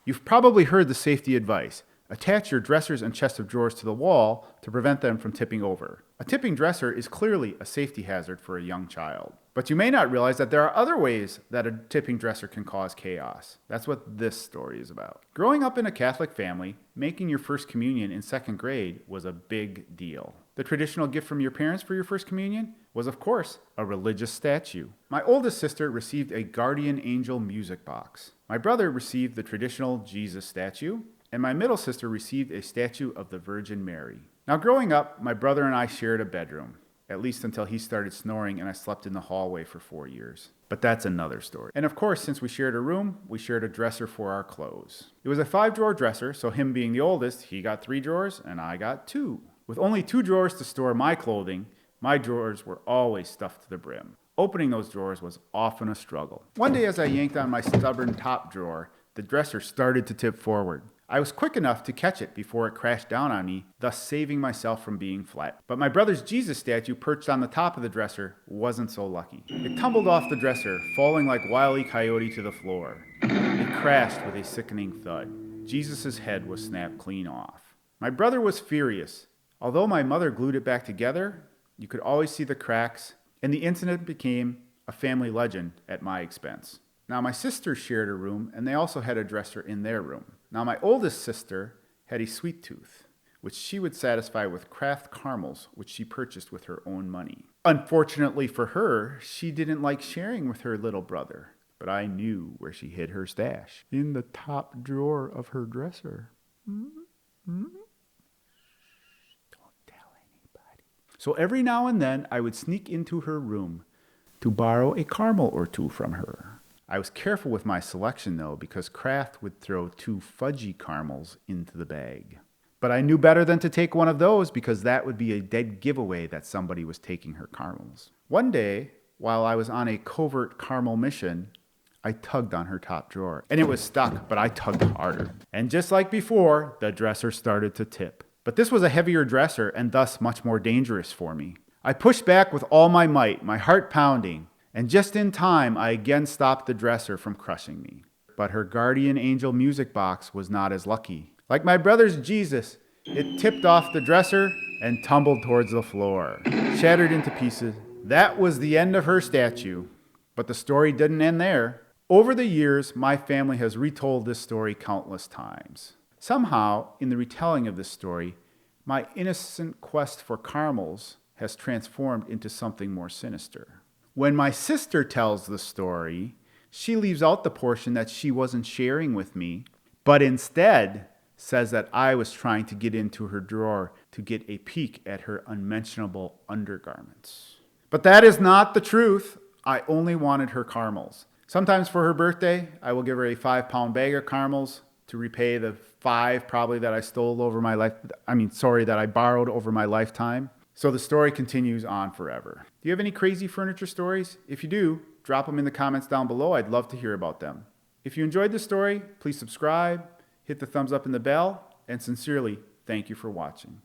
You've probably heard the safety advice. Attach your dressers and chest of drawers to the wall to prevent them from tipping over. A tipping dresser is clearly a safety hazard for a young child. But you may not realize that there are other ways that a tipping dresser can cause chaos. That's what this story is about. Growing up in a Catholic family, making your first communion in second grade was a big deal. The traditional gift from your parents for your first communion was, of course, a religious statue. My oldest sister received a guardian angel music box. My brother received the traditional Jesus statue, and my middle sister received a statue of the Virgin Mary. Now, growing up, my brother and I shared a bedroom, at least until he started snoring and I slept in the hallway for 4 years. But that's another story. And of course, since we shared a room, we shared a dresser for our clothes. It was a 5-drawer dresser, so him being the oldest, he got 3 drawers and I got 2. With only 2 drawers to store my clothing, my drawers were always stuffed to the brim. Opening those drawers was often a struggle. One day as I yanked on my stubborn top drawer, the dresser started to tip forward. I was quick enough to catch it before it crashed down on me, thus saving myself from being flat. But my brother's Jesus statue perched on the top of the dresser wasn't so lucky. It tumbled off the dresser, falling like Wile E. Coyote to the floor. It crashed with a sickening thud. Jesus' head was snapped clean off. My brother was furious. Although my mother glued it back together, you could always see the cracks, and the incident became a family legend at my expense. Now, my sisters shared a room, and they also had a dresser in their room. Now, my oldest sister had a sweet tooth, which she would satisfy with Kraft caramels, which she purchased with her own money. Unfortunately for her, she didn't like sharing with her little brother, but I knew where she hid her stash. In the top drawer of her dresser. Don't tell anybody. So every now and then, I would sneak into her room to borrow a caramel or 2 from her. I was careful with my selection, though, because Kraft would throw 2 fudgy caramels into the bag. But I knew better than to take one of those because that would be a dead giveaway that somebody was taking her caramels. One day, while I was on a covert caramel mission, I tugged on her top drawer. And it was stuck, but I tugged harder. And just like before, the dresser started to tip. But this was a heavier dresser and thus much more dangerous for me. I pushed back with all my might, my heart pounding. And just in time, I again stopped the dresser from crushing me. But her guardian angel music box was not as lucky. Like my brother's Jesus, it tipped off the dresser and tumbled towards the floor, shattered into pieces. That was the end of her statue. But the story didn't end there. Over the years, my family has retold this story countless times. Somehow, in the retelling of this story, my innocent quest for caramels has transformed into something more sinister. When my sister tells the story, she leaves out the portion that she wasn't sharing with me, but instead says that I was trying to get into her drawer to get a peek at her unmentionable undergarments. But that is not the truth. I only wanted her caramels. Sometimes for her birthday, I will give her a 5-pound bag of caramels to repay the 5 probably that I borrowed over my lifetime. So the story continues on forever. Do you have any crazy furniture stories? If you do, drop them in the comments down below. I'd love to hear about them. If you enjoyed this story, please subscribe, hit the thumbs up and the bell, and sincerely, thank you for watching.